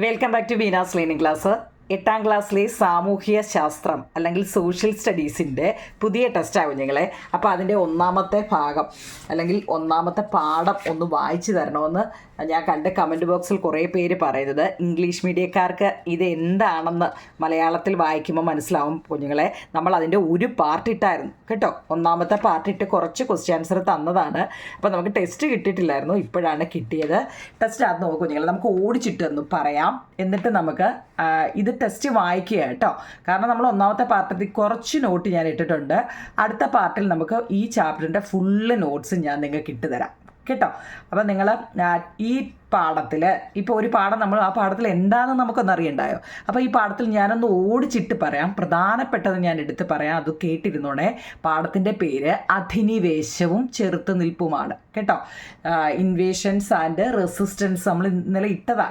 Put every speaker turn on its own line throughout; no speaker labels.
Welcome back to Beena's learning class. 8ാം ക്ലാസ്സിലെ സാമൂഹ്യ ശാസ്ത്രം അല്ലെങ്കിൽ സോഷ്യൽ സ്റ്റഡീസിൻ്റെ പുതിയ ടെസ്റ്റാകും ഞങ്ങളെ. അപ്പോൾ അതിൻ്റെ ഒന്നാമത്തെ ഭാഗം അല്ലെങ്കിൽ ഒന്നാമത്തെ പാഠം ഒന്ന് വായിച്ചു തരണമെന്ന് ഞാൻ കണ്ട കമൻറ്റ് ബോക്സിൽ കുറേ പേര് പറയുന്നത്. ഇംഗ്ലീഷ് മീഡിയക്കാർക്ക് ഇത് എന്താണെന്ന് മലയാളത്തിൽ വായിക്കുമ്പോൾ മനസ്സിലാവും കുഞ്ഞുങ്ങളെ. നമ്മൾ അതിൻ്റെ ഒരു പാർട്ടിട്ടായിരുന്നു കേട്ടോ. ഒന്നാമത്തെ പാർട്ടിട്ട് കുറച്ച് ക്വസ്റ്റ്യൻ ആൻസർ തന്നതാണ്. അപ്പോൾ നമുക്ക് ടെസ്റ്റ് കിട്ടിയിട്ടില്ലായിരുന്നു, ഇപ്പോഴാണ് കിട്ടിയത്. ടെസ്റ്റ് അത് നോക്കും കുഞ്ഞുങ്ങളെ, നമുക്ക് ഓടിച്ചിട്ടൊന്ന് പറയാം, എന്നിട്ട് നമുക്ക് ഇത് ടെസ്റ്റ് വായിക്കുക കേട്ടോ. കാരണം നമ്മൾ ഒന്നാമത്തെ പാർട്ടിൽ കുറച്ച് നോട്ട് ഞാൻ ഇട്ടിട്ടുണ്ട്. അടുത്ത പാർട്ടിൽ നമുക്ക് ഈ ചാപ്റ്ററിൻ്റെ ഫുള്ള് നോട്ട്സ് ഞാൻ നിങ്ങൾക്ക് ഇട്ടുതരാം കേട്ടോ. അപ്പം നിങ്ങൾ ഈ പാഠത്തിൽ ഇപ്പോൾ ഒരു പാഠം നമ്മൾ ആ പാഠത്തിൽ എന്താണെന്ന് നമുക്കൊന്ന് അറിയണ്ടായോ. അപ്പോൾ ഈ പാഠത്തിൽ ഞാനൊന്ന് ഓടിച്ചിട്ട് പറയാം, പ്രധാനപ്പെട്ടത് ഞാൻ എടുത്ത് പറയാം, അത് കേട്ടിരുന്നോണേ. പാഠത്തിൻ്റെ പേര് അധിനിവേശവും ചെറുത്തുനിൽപ്പുമാണ് കേട്ടോ. ഇൻവേഷൻസ് ആൻഡ് റെസിസ്റ്റൻസ് നമ്മൾ ഇന്നലെ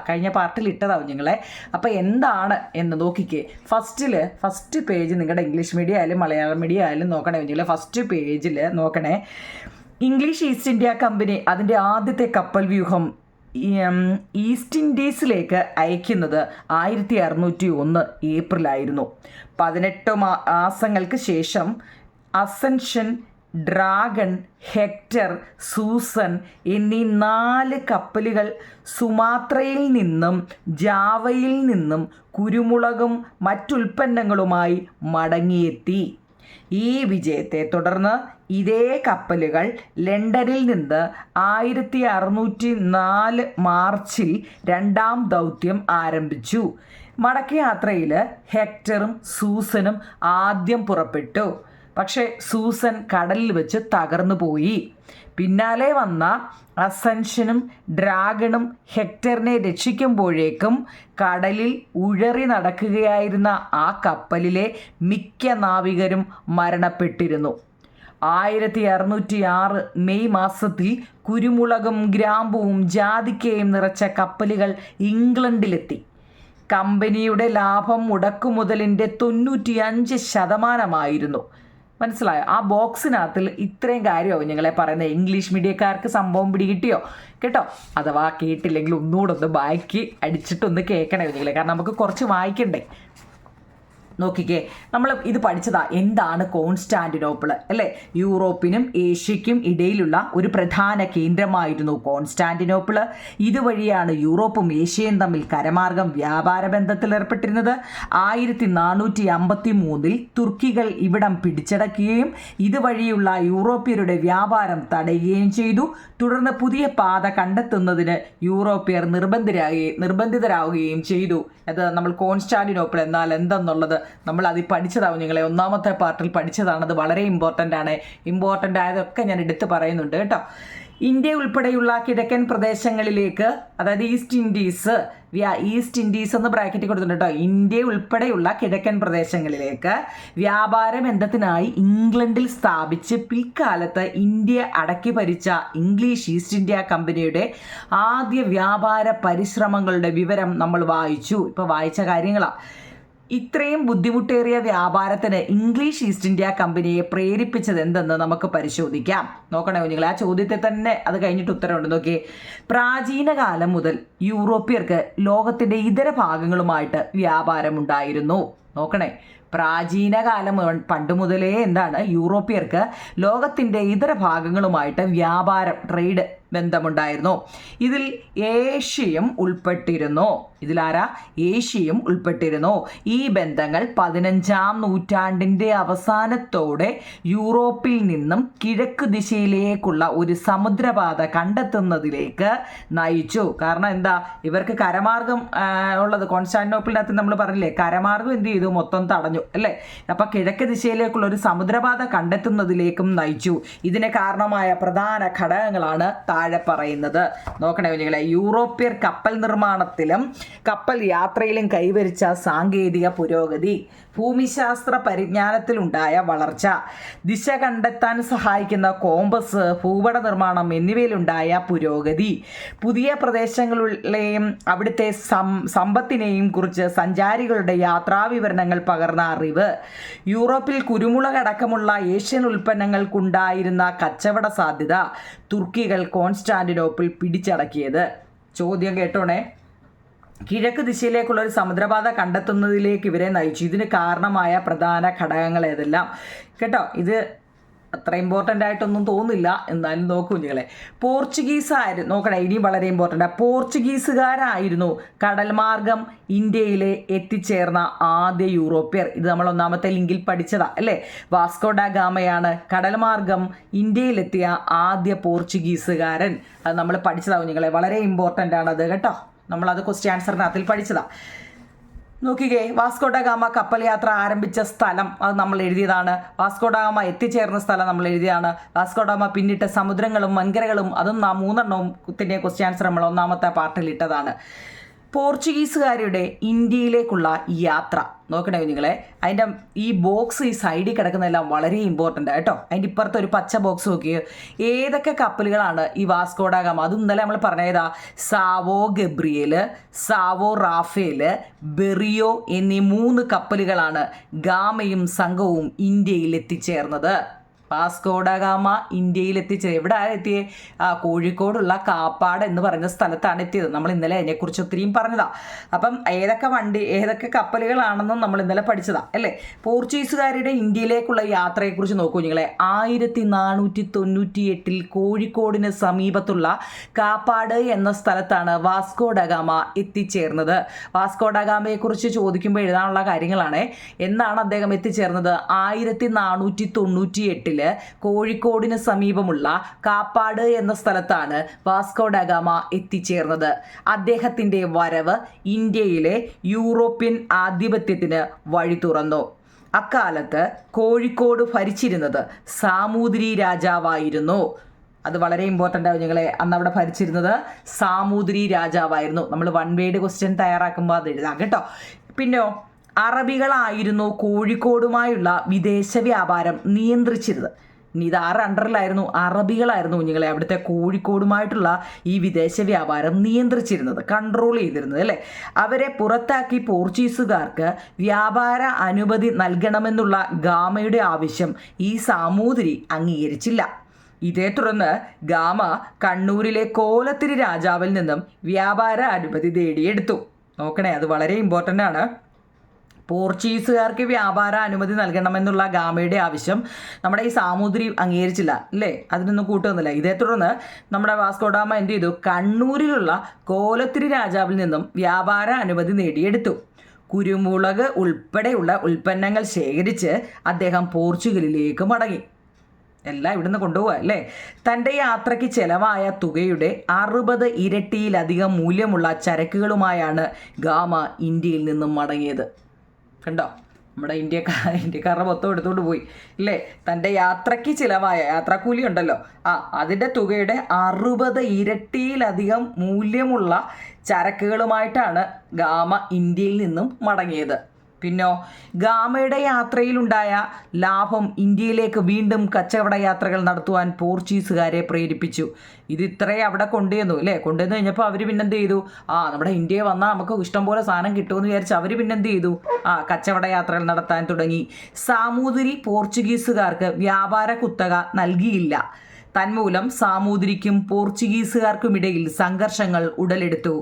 കഴിഞ്ഞ പാർട്ടിൽ ഇട്ടതാവും നിങ്ങളെ. അപ്പോൾ എന്താണ് എന്ന് നോക്കിക്കേ. ഫസ്റ്റ് പേജ് നിങ്ങളുടെ ഇംഗ്ലീഷ് മീഡിയം ആയാലും മലയാളം മീഡിയം ആയാലും നോക്കണേ കുഞ്ഞുങ്ങളെ. ഫസ്റ്റ് പേജിൽ നോക്കണേ. ഇംഗ്ലീഷ് ഈസ്റ്റ് ഇന്ത്യ കമ്പനി അതിൻ്റെ ആദ്യത്തെ കപ്പൽ വ്യൂഹം ഈസ്റ്റ് ഇൻഡീസിലേക്ക് അയക്കുന്നത് 1601 ഏപ്രിലായിരുന്നു. 18 മാസങ്ങൾക്ക് ശേഷം അസെൻഷൻ, ഡ്രാഗൺ, ഹെക്ടർ, സൂസൻ എന്നീ 4 കപ്പലുകൾ സുമാത്രയിൽ നിന്നും ജാവയിൽ നിന്നും കുരുമുളകും മറ്റുൽപ്പന്നങ്ങളുമായി മടങ്ങിയെത്തി. ഈ വിജയത്തെ തുടർന്ന് ഇതേ കപ്പലുകൾ ലണ്ടനിൽ നിന്ന് 1604 മാർച്ചിൽ 2ാം ദൗത്യം ആരംഭിച്ചു. മടക്കയാത്രയിൽ ഹെക്ടറും സൂസനും ആദ്യം പുറപ്പെട്ടു. പക്ഷേ സൂസൻ കടലിൽ വെച്ച് തകർന്നു പോയി. പിന്നാലെ വന്ന അസെൻഷനും ഡ്രാഗണും ഹെക്ടറിനെ രക്ഷിക്കുമ്പോഴേക്കും കടലിൽ ഉഴറി നടക്കുകയായിരുന്ന ആ കപ്പലിലെ മിക്ക നാവികരും മരണപ്പെട്ടിരുന്നു. 1606 മെയ് മാസത്തിൽ കുരുമുളകും ഗ്രാമ്പുവും ജാതിക്കയും നിറച്ച കപ്പലുകൾ ഇംഗ്ലണ്ടിലെത്തി. കമ്പനിയുടെ ലാഭം മുടക്കുമുതലിൻ്റെ 95% മനസ്സിലായോ? ആ ബോക്സിനകത്തിൽ ഇത്രയും കാര്യമാവും ഞങ്ങളെ പറയുന്നത്. ഇംഗ്ലീഷ് മീഡിയക്കാർക്ക് സംഭവം പിടികിട്ടിയോ കേട്ടോ? അഥവാ കേട്ടില്ലെങ്കിൽ ഒന്നുകൂടെ ഒന്ന് ബാക്കി അടിച്ചിട്ടൊന്ന് കേൾക്കണേ കുഞ്ഞുങ്ങളെ, കാരണം നമുക്ക് കുറച്ച് വായിക്കണ്ടേ. നോക്കിക്കേ, നമ്മൾ ഇത് പഠിച്ചതാ എന്താണ് കോൺസ്റ്റാന്റിനോപ്പിൾ അല്ലേ. യൂറോപ്പിനും ഏഷ്യയ്ക്കും ഇടയിലുള്ള ഒരു പ്രധാന കേന്ദ്രമായിരുന്നു കോൺസ്റ്റാന്റിനോപ്പിൾ. ഇതുവഴിയാണ് യൂറോപ്പും ഏഷ്യയും തമ്മിൽ കരമാർഗം വ്യാപാര ബന്ധത്തിൽ ഏർപ്പെട്ടിരുന്നത്. 1453 തുർക്കികൾ ഇവിടം പിടിച്ചടക്കുകയും ഇതുവഴിയുള്ള യൂറോപ്യരുടെ വ്യാപാരം തടയുകയും ചെയ്തു. തുടർന്ന് പുതിയ പാത കണ്ടെത്തുന്നതിന് യൂറോപ്യർ നിർബന്ധിതരാവുകയും ചെയ്തു. അത് നമ്മൾ കോൺസ്റ്റാന്റിനോപ്പിൾ എന്നാൽ എന്തെന്നുള്ളത് നമ്മൾ അതിൽ പഠിച്ചതാവും നിങ്ങളെ. ഒന്നാമത്തെ പാർട്ടിൽ പഠിച്ചതാണ്. അത് വളരെ ഇമ്പോർട്ടൻ്റ് ആയതൊക്കെ ഞാൻ എടുത്ത് പറയുന്നുണ്ട് കേട്ടോ. ഇന്ത്യ ഉൾപ്പെടെയുള്ള കിഴക്കൻ പ്രദേശങ്ങളിലേക്ക്, അതായത് ഈസ്റ്റ് ഇൻഡീസ് എന്ന് ബ്രാക്കറ്റിൽ കൊടുത്തിട്ടുണ്ട് കേട്ടോ. ഇന്ത്യ ഉൾപ്പെടെയുള്ള കിഴക്കൻ പ്രദേശങ്ങളിലേക്ക് വ്യാപാര ബന്ധത്തിനായി ഇംഗ്ലണ്ടിൽ സ്ഥാപിച്ച് പിൽക്കാലത്ത് ഇന്ത്യ അടക്കി ഭരിച്ച ഇംഗ്ലീഷ് ഈസ്റ്റ് ഇന്ത്യ കമ്പനിയുടെ ആദ്യ വ്യാപാര പരിശ്രമങ്ങളുടെ വിവരം നമ്മൾ വായിച്ചു. ഇപ്പോൾ വായിച്ച കാര്യങ്ങളാണ്. ഇത്രയും ബുദ്ധിമുട്ടേറിയ വ്യാപാരത്തിന് ഇംഗ്ലീഷ് ഈസ്റ്റ് ഇന്ത്യ കമ്പനിയെ പ്രേരിപ്പിച്ചത് എന്തെന്ന് നമുക്ക് പരിശോധിക്കാം. നോക്കണേ കുഞ്ഞുങ്ങളെ, ആ ചോദ്യത്തെ തന്നെ അത് കഴിഞ്ഞിട്ട് ഉത്തരവുണ്ട്. നോക്കിയേ. പ്രാചീന കാലം മുതൽ യൂറോപ്യർക്ക് ലോകത്തിൻ്റെ ഇതര ഭാഗങ്ങളുമായിട്ട് വ്യാപാരമുണ്ടായിരുന്നു. നോക്കണേ, പ്രാചീന കാലം പണ്ട് മുതലേ എന്താണ് യൂറോപ്യർക്ക് ലോകത്തിൻ്റെ ഇതര ഭാഗങ്ങളുമായിട്ട് ട്രേഡ് ബന്ധമുണ്ടായിരുന്നു. ഇതിൽ ഏഷ്യയും ഉൾപ്പെട്ടിരുന്നു. ഏഷ്യയും ഉൾപ്പെട്ടിരുന്നു. ഈ ബന്ധങ്ങൾ 15ാം നൂറ്റാണ്ടിൻ്റെ അവസാനത്തോടെ യൂറോപ്പിൽ നിന്നും കിഴക്ക് ദിശയിലേക്കുള്ള ഒരു സമുദ്രപാത കണ്ടെത്തുന്നതിലേക്ക് നയിച്ചു. കാരണം എന്താ, ഇവർക്ക് കരമാർഗം ഉള്ളത്. കോൺസ്റ്റാന്റിനോപ്പിളിനകത്ത് നമ്മൾ പറഞ്ഞില്ലേ, കരമാർഗം എന്ത് ചെയ്തു, മൊത്തം തടഞ്ഞു അല്ലേ. അപ്പം കിഴക്ക് ദിശയിലേക്കുള്ള ഒരു സമുദ്രപാത കണ്ടെത്തുന്നതിലേക്കും നയിച്ചു. ഇതിന് കാരണമായ പ്രധാന ഘടകങ്ങളാണ് താഴെ പറയുന്നത്. നോക്കണേ കുഞ്ഞുങ്ങളെ. യൂറോപ്യർ കപ്പൽ നിർമ്മാണത്തിലും കപ്പൽ യാത്രയിലും കൈവരിച്ച സാങ്കേതിക പുരോഗതി, ഭൂമിശാസ്ത്ര പരിജ്ഞാനത്തിലുണ്ടായ വളർച്ച, ദിശ കണ്ടെത്താൻ സഹായിക്കുന്ന കോമ്പസ്, ഭൂപട നിർമ്മാണം എന്നിവയിലുണ്ടായ പുരോഗതി, പുതിയ പ്രദേശങ്ങളിലെയും അവിടുത്തെ സമ്പത്തിനെയും കുറിച്ച് സഞ്ചാരികളുടെ യാത്രാവിവരണങ്ങൾ പകർന്ന അറിവ്, യൂറോപ്പിൽ കുരുമുളകടക്കമുള്ള ഏഷ്യൻ ഉൽപ്പന്നങ്ങൾക്കുണ്ടായിരുന്ന കച്ചവട സാധ്യത, തുർക്കികൾ കോൺസ്റ്റാന്റിനോപ്പിൾ പിടിച്ചടക്കിയത്. ചോദ്യം കേട്ടോണേ. കിഴക്ക് ദിശയിലേക്കുള്ള ഒരു സമുദ്രപാത കണ്ടെത്തുന്നതിലേക്ക് ഇവരെ നയിച്ചു. ഇതിന് കാരണമായ പ്രധാന ഘടകങ്ങൾ ഏതെല്ലാം കേട്ടോ. ഇത് അത്ര ഇമ്പോർട്ടൻ്റ് ആയിട്ടൊന്നും തോന്നില്ല, എന്നാലും നോക്കൂ കുഞ്ഞുങ്ങളെ. പോർച്ചുഗീസായിരുന്നു, നോക്കണേ ഇനിയും വളരെ ഇമ്പോർട്ടൻ്റ്. പോർച്ചുഗീസുകാരായിരുന്നു കടൽ മാർഗം ഇന്ത്യയിൽ എത്തിച്ചേർന്ന ആദ്യ യൂറോപ്യർ. ഇത് നമ്മൾ ഒന്നാമത്തെ ലിങ്കിൽ പഠിച്ചതാ അല്ലേ. വാസ്കോ ഡ ഗാമയാണ് കടൽ മാർഗം ഇന്ത്യയിലെത്തിയ ആദ്യ പോർച്ചുഗീസുകാരൻ. അത് നമ്മൾ പഠിച്ചതാ കുഞ്ഞുങ്ങളെ, വളരെ ഇമ്പോർട്ടൻ്റ് ആണത് കേട്ടോ. നമ്മളത് ക്വസ്റ്റ്യൻ ആൻസറിനകത്തിൽ പഠിച്ചതാ. നോക്കിക്കേ, വാസ്കോ ഡ ഗാമ കപ്പൽ യാത്ര ആരംഭിച്ച സ്ഥലം അത് നമ്മൾ എഴുതിയതാണ്. വാസ്കോ ഡ ഗാമ എത്തിച്ചേർന്ന സ്ഥലം നമ്മൾ എഴുതിയതാണ്. വാസ്കോ ഡ ഗാമ പിന്നിട്ട സമുദ്രങ്ങളും വൻകരകളും അതും 3 ക്വസ്റ്റ്യൻ ആൻസർ നമ്മൾ ഒന്നാമത്തെ പാർട്ടിൽ ഇട്ടതാണ്. പോർച്ചുഗീസുകാരുടെ ഇന്ത്യയിലേക്കുള്ള യാത്ര നോക്കണേ കുഞ്ഞുങ്ങളെ. അതിൻ്റെ ഈ ബോക്സ് ഈ സൈഡിൽ കിടക്കുന്നതെല്ലാം വളരെ ഇമ്പോർട്ടൻ്റ് കേട്ടോ. അതിൻ്റെ ഇപ്പുറത്തെ ഒരു പച്ച ബോക്സ് നോക്കിയോ, ഏതൊക്കെ കപ്പലുകളാണ് ഈ വാസ്കോ ഡ ഗാമ, അത് ഇന്നലെ നമ്മൾ പറഞ്ഞതാ, Sao Gabriel, Sao Rafael, Berrio എന്നീ 3 കപ്പലുകളാണ് ഗാമയും സംഘവും ഇന്ത്യയിൽ എത്തിച്ചേർന്നത്. വാസ്കോ ഡ ഗാമ ഇന്ത്യയിൽ എത്തിച്ചത് എവിടെ എത്തിയേ? കോഴിക്കോടുള്ള കാപ്പാട് എന്ന് പറയുന്ന സ്ഥലത്താണ് എത്തിയത്. നമ്മൾ ഇന്നലെ അതിനെക്കുറിച്ച് ഒത്തിരിയും പറഞ്ഞതാ. അപ്പം ഏതൊക്കെ കപ്പലുകളാണെന്നും നമ്മൾ ഇന്നലെ പഠിച്ചതാ അല്ലേ. പോർച്ചുഗീസുകാരുടെ ഇന്ത്യയിലേക്കുള്ള യാത്രയെക്കുറിച്ച് നോക്കൂ കുഞ്ഞുങ്ങളെ. 1498 കോഴിക്കോടിന് സമീപത്തുള്ള കാപ്പാട് എന്ന സ്ഥലത്താണ് വാസ്കോ ഡ ഗാമ എത്തിച്ചേർന്നത്. വാസ്കോ ഡ ഗാമയെക്കുറിച്ച് ചോദിക്കുമ്പോൾ എഴുതാനുള്ള കാര്യങ്ങളാണ്. എന്നാണ് അദ്ദേഹം എത്തിച്ചേർന്നത്? 1498 കോഴിക്കോടിന് സമീപമുള്ള കാപ്പാട് എന്ന സ്ഥലത്താണ് വാസ്കോ ഡ ഗാമ എത്തിച്ചേർന്നത്. അദ്ദേഹത്തിൻ്റെ വരവ് ഇന്ത്യയിലെ യൂറോപ്യൻ ആധിപത്യത്തിന് വഴി തുറന്നു. അക്കാലത്ത് കോഴിക്കോട് ഭരിച്ചിരുന്നത് സാമൂതിരി രാജാവായിരുന്നു. അത് വളരെ ഇമ്പോർട്ടൻ്റ് ആവും ഞങ്ങളെ. അന്ന് അവിടെ ഭരിച്ചിരുന്നത് സാമൂതിരി രാജാവായിരുന്നു. നമ്മൾ 1 വേർഡ് ക്വസ്റ്റ്യൻ തയ്യാറാക്കുമ്പോൾ അത് എഴുതാം കേട്ടോ. പിന്നെയോ, അറബികളായിരുന്നു കോഴിക്കോടുമായുള്ള വിദേശ വ്യാപാരം നിയന്ത്രിച്ചിരുന്നത്. ഇനി ഇത് ആറ് അണ്ടറിലായിരുന്നു? അറബികളായിരുന്നു കുഞ്ഞുങ്ങളെ അവിടുത്തെ കോഴിക്കോടുമായിട്ടുള്ള ഈ വിദേശ വ്യാപാരം നിയന്ത്രിച്ചിരുന്നത്, കൺട്രോൾ ചെയ്തിരുന്നത് അല്ലേ. അവരെ പുറത്താക്കി പോർച്ചുഗീസുകാർക്ക് വ്യാപാര അനുമതി നൽകണമെന്നുള്ള ഗാമയുടെ ആവശ്യം ഈ സാമൂതിരി അംഗീകരിച്ചില്ല. ഇതേ തുടർന്ന് ഗാമ കണ്ണൂരിലെ കോലത്തിരി രാജാവിൽ നിന്നും വ്യാപാര അനുമതി നേടിയെടുത്തു. നോക്കണേ, അത് വളരെ ഇമ്പോർട്ടൻ്റ് ആണ്. പോർച്ചുഗീസുകാർക്ക് വ്യാപാര അനുമതി നൽകണമെന്നുള്ള ഗാമയുടെ ആവശ്യം നമ്മുടെ ഈ സാമൂതിരി അംഗീകരിച്ചില്ല അല്ലേ, അതിനൊന്നും കൂട്ടുന്നില്ല. ഇതേ തുടർന്ന് നമ്മുടെ വാസ്കോ ഡ ഗാമ എന്ത് ചെയ്തു? കണ്ണൂരിലുള്ള കോലത്തിരി രാജാവിൽ നിന്നും വ്യാപാര അനുമതി നേടിയെടുത്തു. കുരുമുളക് ഉൾപ്പെടെയുള്ള ഉൽപ്പന്നങ്ങൾ ശേഖരിച്ച് അദ്ദേഹം പോർച്ചുഗലിലേക്ക് മടങ്ങി. എല്ലാം ഇവിടുന്ന് കൊണ്ടുപോവുക അല്ലേ. തൻ്റെ യാത്രയ്ക്ക് ചെലവായ തുകയുടെ 60 ഇരട്ടിയിലധികം മൂല്യമുള്ള ചരക്കുകളുമായാണ് ഗാമ ഇന്ത്യയിൽ നിന്നും മടങ്ങിയത്. കണ്ടോ, നമ്മുടെ ഇന്ത്യക്കാരുടെ മൊത്തം എടുത്തുകൊണ്ട് പോയി ഇല്ലേ. തൻ്റെ യാത്രയ്ക്ക് ചിലവായ യാത്രാക്കൂലി ഉണ്ടല്ലോ, അതിൻ്റെ തുകയുടെ 60 ഇരട്ടിയിലധികം മൂല്യമുള്ള ചരക്കുകളുമായിട്ടാണ് ഗാമ ഇന്ത്യയിൽ നിന്നും മടങ്ങിയത്. പിന്നോ, ഗാമയുടെ യാത്രയിലുണ്ടായ ലാഭം ഇന്ത്യയിലേക്ക് വീണ്ടും കച്ചവട യാത്രകൾ നടത്തുവാൻ പോർച്ചുഗീസുകാരെ പ്രേരിപ്പിച്ചു. ഇത് ഇത്രയും അവിടെ കൊണ്ടുവന്നു അല്ലേ. കൊണ്ടുവന്ന് കഴിഞ്ഞപ്പോൾ അവർ പിന്നെന്ത് ചെയ്തു? നമ്മുടെ ഇന്ത്യയിൽ വന്നാൽ നമുക്ക് ഇഷ്ടംപോലെ സാധനം കിട്ടുമെന്ന് വിചാരിച്ച് അവർ പിന്നെന്ത് ചെയ്തു? കച്ചവട യാത്രകൾ നടത്താൻ തുടങ്ങി. സാമൂതിരി പോർച്ചുഗീസുകാർക്ക് വ്യാപാര കുത്തക നൽകിയില്ല. തന്മൂലം സാമൂതിരിക്കും പോർച്ചുഗീസുകാർക്കുമിടയിൽ സംഘർഷങ്ങൾ ഉടലെടുത്തു.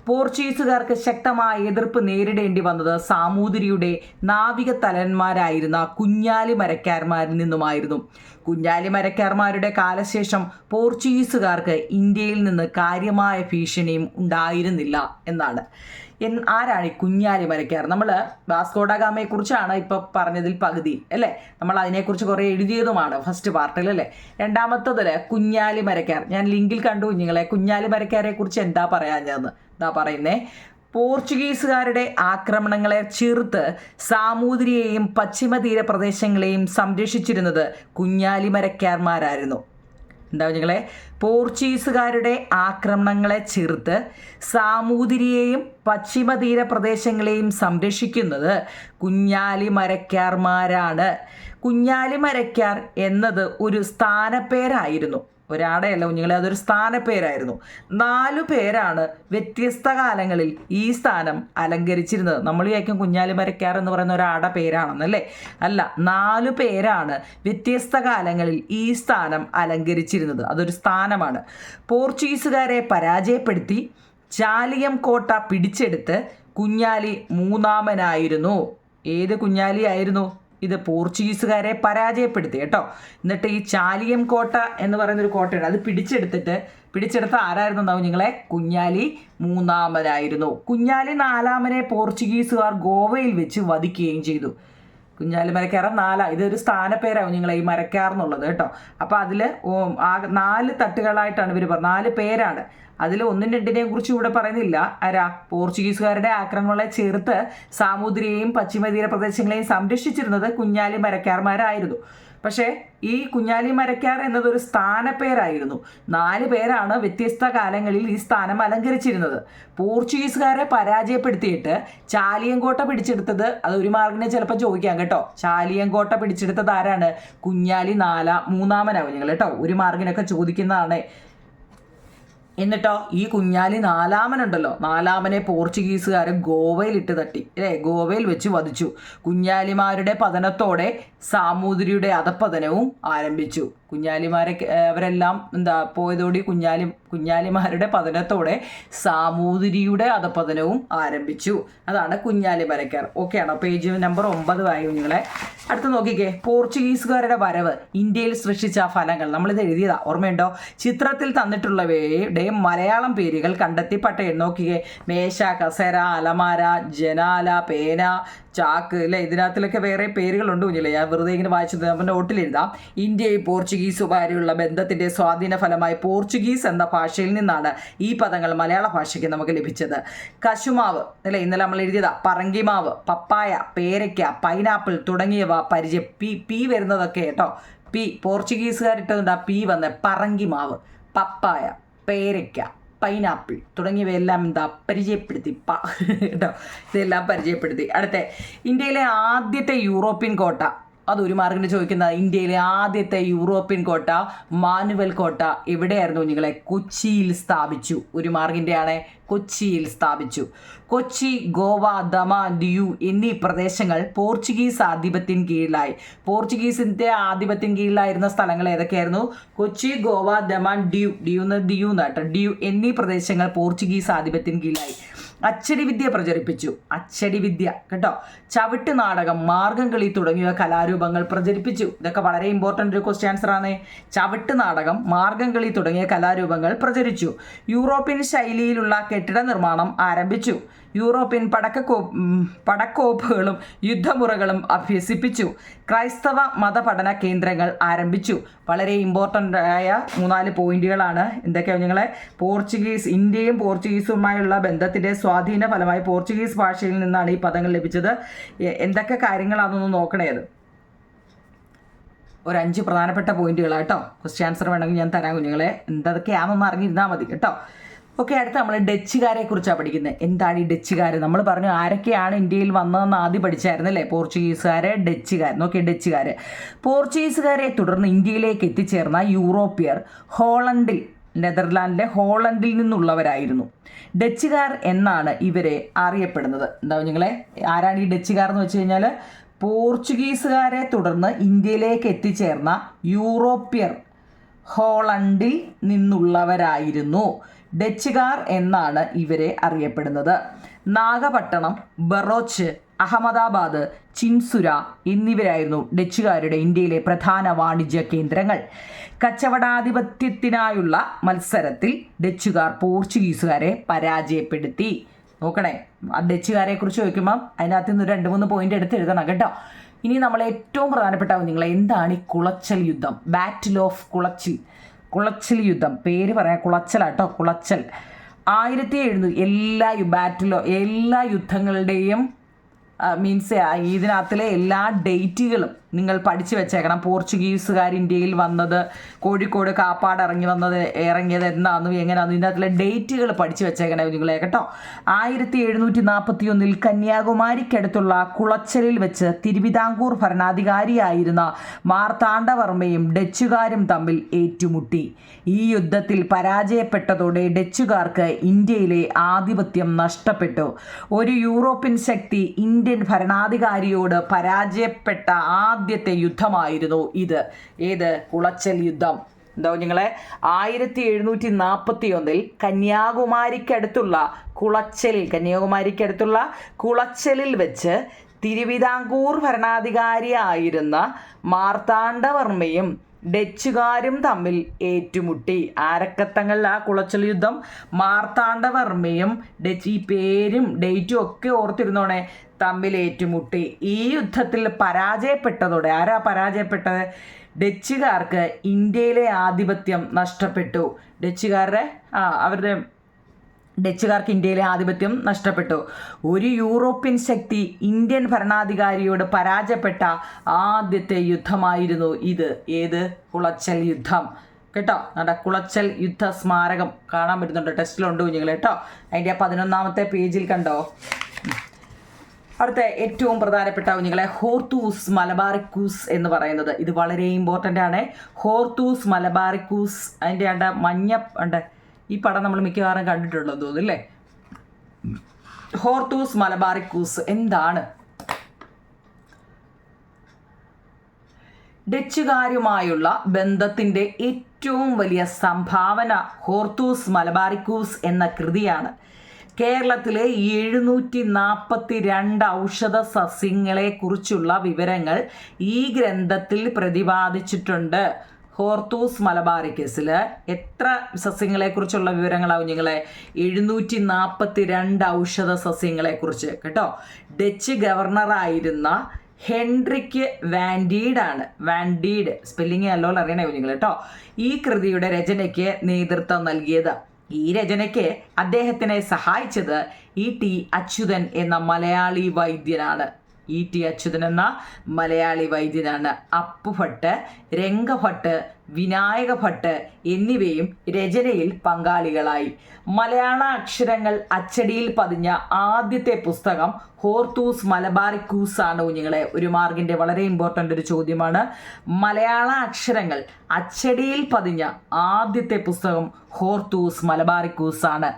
പോർച്ചുഗീസുകാർക്ക് ശക്തമായ എതിർപ്പ് നേരിടേണ്ടി വന്നത് സാമൂതിരിയുടെ നാവിക തലവന്മാരായിരുന്ന കുഞ്ഞാലി മരക്കാർമാരിൽ നിന്നുമായിരുന്നു. കുഞ്ഞാലി മരക്കാർമാരുടെ കാലശേഷം പോർച്ചുഗീസുകാർക്ക് ഇന്ത്യയിൽ നിന്ന് കാര്യമായ ഭീഷണിയും ഉണ്ടായിരുന്നില്ല എന്നാണ്. ആരാണ് ഈ കുഞ്ഞാലി മരക്കാർ? നമ്മൾ വാസ്കോ ഡ ഗാമയെക്കുറിച്ചാണ് ഇപ്പോൾ പറഞ്ഞതിൽ പകുതി അല്ലേ. നമ്മൾ അതിനെക്കുറിച്ച് കുറേ എഴുതിയതുമാണ് ഫസ്റ്റ് പാർട്ടിൽ അല്ലേ. രണ്ടാമത്തതിൽ കുഞ്ഞാലി മരക്കാർ ഞാൻ ലിങ്കിൽ കണ്ടു കുഞ്ഞുങ്ങളെ. കുഞ്ഞാലി മരക്കാരെ കുറിച്ച് എന്താ പറയാഞ്ഞതെന്ന് എന്താ പറയുന്നേ? പോർച്ചുഗീസുകാരുടെ ആക്രമണങ്ങളെ ചെറുത്ത് സാമൂതിരിയെയും പശ്ചിമ തീര പ്രദേശങ്ങളെയും സംരക്ഷിച്ചിരുന്നത് കുഞ്ഞാലി മരക്കാർമാരായിരുന്നു. എന്താ കുഞ്ഞുങ്ങളെ? പോർച്ചുഗീസുകാരുടെ ആക്രമണങ്ങളെ ചെറുത്ത് സാമൂതിരിയെയും പശ്ചിമ തീര പ്രദേശങ്ങളെയും സംരക്ഷിക്കുന്നത് കുഞ്ഞാലി മരക്കാർമാരാണ്. കുഞ്ഞാലി മരക്കാർ എന്നത് ഒരു സ്ഥാനപ്പേരായിരുന്നു, ഒരാടെയല്ല കുഞ്ഞുങ്ങളെ, അതൊരു സ്ഥാനപ്പേരായിരുന്നു. 4 പേരാണ് വ്യത്യസ്ത കാലങ്ങളിൽ ഈ സ്ഥാനം അലങ്കരിച്ചിരുന്നത്. നമ്മൾ വിചാരിക്കും കുഞ്ഞാലി മരക്കാർ എന്ന് പറയുന്ന ഒരാടെ പേരാണെന്നല്ലേ. അല്ല, 4 പേരാണ് വ്യത്യസ്ത കാലങ്ങളിൽ ഈ സ്ഥാനം അലങ്കരിച്ചിരുന്നത്. അതൊരു സ്ഥാനമാണ്. പോർച്ചുഗീസുകാരെ പരാജയപ്പെടുത്തി ചാലിയം കോട്ട പിടിച്ചെടുത്ത് കുഞ്ഞാലി മൂന്നാമനായിരുന്നു. ഏത് കുഞ്ഞാലി ആയിരുന്നു? ഇത് പോർച്ചുഗീസുകാരെ പരാജയപ്പെടുത്തി കേട്ടോ. എന്നിട്ട് ഈ ചാലിയം കോട്ട എന്ന് പറയുന്നൊരു കോട്ടയാണ്, അത് പിടിച്ചെടുത്ത ആരായിരുന്നു എന്നാവും നിങ്ങളെ? കുഞ്ഞാലി മൂന്നാമനായിരുന്നു. കുഞ്ഞാലി നാലാമനെ പോർച്ചുഗീസുകാർ ഗോവയിൽ വെച്ച് വധിക്കുകയും ചെയ്തു. കുഞ്ഞാലി മരക്കാർ ഇതൊരു സ്ഥാനപ്പേരാവും നിങ്ങളെ ഈ മരക്കാർ എന്നുള്ളത് കേട്ടോ. അപ്പോൾ അതിൽ 4 തട്ടുകളായിട്ടാണ് ഇവർ പറഞ്ഞത്, 4 പേരാണ്. അതിൽ 1ഉം 2നെയും കുറിച്ച് ഇവിടെ പറയുന്നില്ല. പോർച്ചുഗീസുകാരുടെ ആക്രമണങ്ങളെ ചേർത്ത് സാമൂതിരിയെയും പശ്ചിമ തീര പ്രദേശങ്ങളെയും സംരക്ഷിച്ചിരുന്നത് കുഞ്ഞാലി മരക്കാർമാരായിരുന്നു. പക്ഷേ ഈ കുഞ്ഞാലി മരക്കാർ എന്നതൊരു സ്ഥാനപ്പേരായിരുന്നു. 4 പേരാണ് വ്യത്യസ്ത കാലങ്ങളിൽ ഈ സ്ഥാനം അലങ്കരിച്ചിരുന്നത്. പോർച്ചുഗീസുകാരെ പരാജയപ്പെടുത്തിയിട്ട് ചാലിയങ്കോട്ട പിടിച്ചെടുത്തത്, അത് ഒരു മാർക്കിനെ ചിലപ്പോൾ ചോദിക്കാം കേട്ടോ. ചാലിയങ്കോട്ട പിടിച്ചെടുത്തത് ആരാണ്? കുഞ്ഞാലി മൂന്നാമനാവും നിങ്ങൾ കേട്ടോ. ഒരു മാർക്കിനൊക്കെ ചോദിക്കുന്നതാണ്. എന്നിട്ടോ ഈ കുഞ്ഞാലി നാലാമനെ പോർച്ചുഗീസുകാർ ഗോവയിലിട്ട് തട്ടി ഗോവയിൽ വെച്ച് വധിച്ചു. കുഞ്ഞാലിമാരുടെ പതനത്തോടെ സാമൂതിരിയുടെ അധപ്പതനവും ആരംഭിച്ചു. അവരെല്ലാം പോയതോടെ കുഞ്ഞാലിമാരുടെ പതനത്തോടെ സാമൂതിരിയുടെ അധപ്പതനവും ആരംഭിച്ചു. അതാണ് കുഞ്ഞാലി മരക്കാർ. ഓക്കെ ആണോ? പേജ് നമ്പർ 9 ആയി നിങ്ങളെ. അടുത്ത് നോക്കിക്കേ, പോർച്ചുഗീസുകാരുടെ വരവ് ഇന്ത്യയിൽ സൃഷ്ടിച്ച ഫലങ്ങൾ. നമ്മളിത് എഴുതിയതാ, ഓർമ്മയുണ്ടോ? ചിത്രത്തിൽ തന്നിട്ടുള്ളവയുടെ മലയാളം പേരുകൾ കണ്ടെത്തി പട്ടയം നോക്കിക്കേ. മേശ, കസേര, അലമാര, ജനാല, പേന, ചാക്ക് ഇതിനകത്തിലൊക്കെ വേറെ പേരുകളുണ്ട് കുഞ്ഞില്ലേ. ഞാൻ വെറുതെ ഇങ്ങനെ വായിച്ചത് നമ്മുടെ നോട്ടിൽ എഴുതാം. ഇന്ത്യയും പോർച്ചുഗീസുമായുള്ള ബന്ധത്തിന്റെ സ്വാധീന ഫലമായി പോർച്ചുഗീസ് എന്ന ഭാഷയിൽ നിന്നാണ് ഈ പദങ്ങൾ മലയാള ഭാഷയ്ക്ക് നമുക്ക് ലഭിച്ചത്. കശുമാവ് ഇന്നലെ നമ്മൾ എഴുതിയതാ. പറങ്കിമാവ്, പപ്പായ, പേരയ്ക്ക, പൈനാപ്പിൾ തുടങ്ങിയവ പരിചയം. പി വരുന്നതൊക്കെ കേട്ടോ. പോർച്ചുഗീസുകാരിട്ടതുണ്ട് പി വന്ന്. പറങ്കിമാവ്, പപ്പായ, പേരയ്ക്ക, പൈനാപ്പിൾ തുടങ്ങിയവയെല്ലാം പരിചയപ്പെടുത്തി കേട്ടോ. ഇതെല്ലാം പരിചയപ്പെടുത്തി. അടുത്ത ഇന്ത്യയിലെ ആദ്യത്തെ യൂറോപ്യൻ കോട്ട, അതൊരു മാർക്കിന് ചോദിക്കുന്ന ഇന്ത്യയിലെ ആദ്യത്തെ യൂറോപ്യൻ കോട്ട മാനുവൽ കോട്ട എവിടെയായിരുന്നു നിങ്ങളെ? കൊച്ചിയിൽ സ്ഥാപിച്ചു. ഒരു മാർക്കിൻ്റെ ആണ്. കൊച്ചിയിൽ സ്ഥാപിച്ചു. കൊച്ചി, ഗോവ, ദമാൻ, ദിയു എന്നീ പ്രദേശങ്ങൾ പോർച്ചുഗീസ് ആധിപത്യം കീഴിലായി. പോർച്ചുഗീസിന്റെ ആധിപത്യം കീഴിലായിരുന്ന സ്ഥലങ്ങൾ ഏതൊക്കെയായിരുന്നു? കൊച്ചി, ഗോവ, ദമാൻ, ദിയു എന്നീ പ്രദേശങ്ങൾ പോർച്ചുഗീസ് ആധിപത്യം കീഴിലായി. അച്ചടി വിദ്യ പ്രചരിപ്പിച്ചു. അച്ചടി വിദ്യ കേട്ടോ. ചവിട്ട് നാടകം, മാർഗംകളി തുടങ്ങിയ കലാരൂപങ്ങൾ പ്രചരിപ്പിച്ചു. ഇതൊക്കെ വളരെ ഇമ്പോർട്ടൻ്റ് ഒരു ക്വസ്റ്റ്യൻ ആൻസർ ആണ്. ചവിട്ട് നാടകം, മാർഗംകളി തുടങ്ങിയ കലാരൂപങ്ങൾ പ്രചരിച്ചു. യൂറോപ്യൻ ശൈലിയിലുള്ള കെട്ടിട നിർമ്മാണം ആരംഭിച്ചു. യൂറോപ്യൻ പടക്കോപ്പുകളും യുദ്ധമുറകളും അഭ്യസിപ്പിച്ചു. ക്രൈസ്തവ മതപഠന കേന്ദ്രങ്ങൾ ആരംഭിച്ചു. വളരെ ഇമ്പോർട്ടൻ്റ് ആയ 3-4 പോയിന്റുകളാണ്. എന്തൊക്കെയാണ് നിങ്ങളെ? ഇന്ത്യയും പോർച്ചുഗീസുമായുള്ള ബന്ധത്തിൻ്റെ സ്വാധീന ഫലമായി പോർച്ചുഗീസ് ഭാഷയിൽ നിന്നാണ് ഈ പദങ്ങൾ ലഭിച്ചത്. എന്തൊക്കെ കാര്യങ്ങളാണെന്നൊന്ന് നോക്കണേത്. ഒരു 5 പ്രധാനപ്പെട്ട പോയിന്റുകളാട്ടോ. ക്വസ്റ്റ്യൻ ആൻസർ വേണമെങ്കിൽ ഞാൻ തരാം കുഞ്ഞുങ്ങളെ. എന്തൊക്കെയാണെന്നൊന്ന് അറിഞ്ഞിരുന്നാൽ മതി കേട്ടോ. ഓക്കെ, അടുത്ത നമ്മൾ ഡച്ചുകാരെ കുറിച്ചാണ് പഠിക്കുന്നത്. എന്താണ് ഈ ഡച്ചുകാർ? നമ്മൾ പറഞ്ഞു ആരൊക്കെയാണ് ഇന്ത്യയിൽ വന്നതെന്ന് ആദ്യം പഠിച്ചായിരുന്നല്ലേ? പോർച്ചുഗീസുകാർ, ഡച്ചുകാർ. നോക്കിയ ഡച്ചുകാർ. പോർച്ചുഗീസുകാരെ തുടർന്ന് ഇന്ത്യയിലേക്ക് എത്തിച്ചേർന്ന യൂറോപ്യർ നെതർലാൻഡിലെ ഹോളണ്ടിൽ നിന്നുള്ളവരായിരുന്നു. ഡച്ചുകാർ എന്നാണ് ഇവരെ അറിയപ്പെടുന്നത്. എന്താവും നിങ്ങളെ? ആരാണ് ഈ ഡച്ചുകാർ എന്ന് വെച്ച് കഴിഞ്ഞാൽ പോർച്ചുഗീസുകാരെ തുടർന്ന് ഇന്ത്യയിലേക്ക് എത്തിച്ചേർന്ന യൂറോപ്യർ ഹോളണ്ടിൽ നിന്നുള്ളവരായിരുന്നു. ഡച്ചുകാർ എന്നാണ് ഇവരെ അറിയപ്പെടുന്നത്. നാഗപട്ടണം, ബറോച്ച്, അഹമ്മദാബാദ്, ചിൻസുര എന്നിവരായിരുന്നു ഡച്ചുകാരുടെ ഇന്ത്യയിലെ പ്രധാന വാണിജ്യ കേന്ദ്രങ്ങൾ. കച്ചവടാധിപത്യത്തിനായുള്ള മത്സരത്തിൽ ഡച്ചുകാർ പോർച്ചുഗീസുകാരെ പരാജയപ്പെടുത്തി. നോക്കണേ, ഡച്ചുകാരെ കുറിച്ച് ചോദിക്കുമ്പം അതിനകത്ത് നിന്ന് 2-3 പോയിന്റ് എടുത്ത് എഴുതണം കേട്ടോ. ഇനി നമ്മൾ ഏറ്റവും പ്രധാനപ്പെട്ട നിങ്ങളെ എന്താണ് ഈ കുളച്ചൽ യുദ്ധം? ബാറ്റിൽ ഓഫ് കുളച്ചൽ യുദ്ധം. പേര് പറയാം, കുളച്ചലാട്ടോ, കുളച്ചൽ. 1700 എല്ലാ യുദ്ധങ്ങളുടെയും മീൻസ് ഇതിനകത്തിലെ എല്ലാ ഡേറ്റുകളും നിങ്ങൾ പഠിച്ചു വെച്ചേക്കണം. പോർച്ചുഗീസുകാർ ഇന്ത്യയിൽ വന്നത്, കോഴിക്കോട് കാപ്പാട് ഇറങ്ങിയത് എന്നാന്നും എങ്ങനെയാണെന്നും ഇതിനകത്തിലെ ഡേറ്റുകൾ പഠിച്ചു വെച്ചേക്കണേ നിങ്ങളെ കേട്ടോ. 1741 കന്യാകുമാരിക്കടുത്തുള്ള കുളച്ചലിൽ വെച്ച് തിരുവിതാംകൂർ ഭരണാധികാരിയായിരുന്ന മാർത്താണ്ഡവർമ്മയും ഡച്ചുകാരും തമ്മിൽ ഏറ്റുമുട്ടി. ഈ യുദ്ധത്തിൽ പരാജയപ്പെട്ടതോടെ ഡച്ചുകാർക്ക് ഇന്ത്യയിലെ ആധിപത്യം നഷ്ടപ്പെട്ടു. ഒരു യൂറോപ്യൻ ശക്തി ഇന്ത്യൻ ഭരണാധികാരിയോട് പരാജയപ്പെട്ട ആദ്യത്തെ യുദ്ധമായിരുന്നു ഇത്. ഏത്? കുളച്ചൽ യുദ്ധം. എന്താ കുഞ്ഞുങ്ങളെ, 1741 കന്യാകുമാരിക്കടുത്തുള്ള കുളച്ചലിൽ വെച്ച് തിരുവിതാംകൂർ ഭരണാധികാരിയായിരുന്ന മാർത്താണ്ഡവർമ്മയും ഡച്ചുകാരും തമ്മിൽ ഏറ്റുമുട്ടി. ആരക്കത്തങ്ങളിൽ ആ കുളച്ചൽ യുദ്ധം മാർത്താണ്ഡവർമ്മയും ഈ പേരും ഡേറ്റും ഒക്കെ ഓർത്തിരുന്നോണെ തമ്മിൽ ഏറ്റുമുട്ടി. ഈ യുദ്ധത്തിൽ പരാജയപ്പെട്ടതോടെ ആരാ പരാജയപ്പെട്ടത്? ഡച്ചുകാർക്ക് ഇന്ത്യയിലെ ആധിപത്യം നഷ്ടപ്പെട്ടു. ഡച്ചുകാർക്ക് ഇന്ത്യയിലെ ആധിപത്യം നഷ്ടപ്പെട്ടു. ഒരു യൂറോപ്യൻ ശക്തി ഇന്ത്യൻ ഭരണാധികാരിയോട് പരാജയപ്പെട്ട ആദ്യത്തെ യുദ്ധമായിരുന്നു ഇത്. ഏത്? കുളച്ചൽ യുദ്ധം കേട്ടോ. നമ്മുടെ കുളച്ചൽ യുദ്ധ സ്മാരകം കാണാൻ പറ്റുന്നുണ്ട്, ടെസ്റ്റിലുണ്ട് കുഞ്ഞുങ്ങൾ കേട്ടോ. അതിൻ്റെ 11ാമത്തെ പേജിൽ കണ്ടോ. അടുത്ത ഏറ്റവും പ്രധാനപ്പെട്ട കുഞ്ഞുങ്ങളെ ഹോർത്തൂസ് മലബാറിക്കൂസ് എന്ന് പറയുന്നത്, ഇത് വളരെ ഇമ്പോർട്ടൻ്റ് ആണ്. ഹോർത്തൂസ് മലബാറിക്കൂസ്, അതിൻ്റെ മഞ്ഞ ഉണ്ട്, ഈ പടം നമ്മൾ മിക്കവാറും കണ്ടിട്ടുള്ളത് തോന്നുന്നു. ഹോർത്തൂസ് മലബാറിക്കൂസ് എന്താണ്? ഡച്ചുകാരുമായുള്ള ബന്ധത്തിൻ്റെ ഏറ്റവും വലിയ സംഭാവന ഹോർത്തൂസ് മലബാറിക്കൂസ് എന്ന കൃതിയാണ്. കേരളത്തിലെ 742 ഔഷധ സസ്യങ്ങളെ കുറിച്ചുള്ള വിവരങ്ങൾ ഈ ഗ്രന്ഥത്തിൽ പ്രതിപാദിച്ചിട്ടുണ്ട്. ഹോർത്തൂസ് മലബാറിക്കസിൽ എത്ര സസ്യങ്ങളെക്കുറിച്ചുള്ള വിവരങ്ങളാവും നിങ്ങളെ? 742 ഔഷധ സസ്യങ്ങളെക്കുറിച്ച് കേട്ടോ. ഡച്ച് ഗവർണറായിരുന്ന ഹെൻറിക്ക് വാൻഡീഡ് സ്പെല്ലിങ് നല്ലോണം അറിയണേ കുഞ്ഞുങ്ങൾ കേട്ടോ, ഈ കൃതിയുടെ രചനയ്ക്ക് നേതൃത്വം നൽകിയത്. ഈ രചനയ്ക്ക് അദ്ദേഹത്തിനെ സഹായിച്ചത് E.T. അച്യുതൻ എന്ന മലയാളി വൈദ്യനാണ്. E.T. അച്യുതൻ എന്ന മലയാളി വൈദ്യനാണ്. അപ്പുഭട്ട്, രംഗഭട്ട്, വിനായക ഭട്ട് എന്നിവയും രചനയിൽ പങ്കാളികളായി. മലയാള അക്ഷരങ്ങൾ അച്ചടിയിൽ പതിഞ്ഞ ആദ്യത്തെ പുസ്തകം ഹോർത്തൂസ് മലബാറിക്കൂസ് ആണ് കുഞ്ഞുങ്ങളെ. ഒരു മാർക്കിൻ്റെ വളരെ ഇമ്പോർട്ടൻ്റ് ഒരു ചോദ്യമാണ്. മലയാള അക്ഷരങ്ങൾ അച്ചടിയിൽ പതിഞ്ഞ ആദ്യത്തെ പുസ്തകം ഹോർത്തൂസ് മലബാറിക്കൂസ് ആണ്.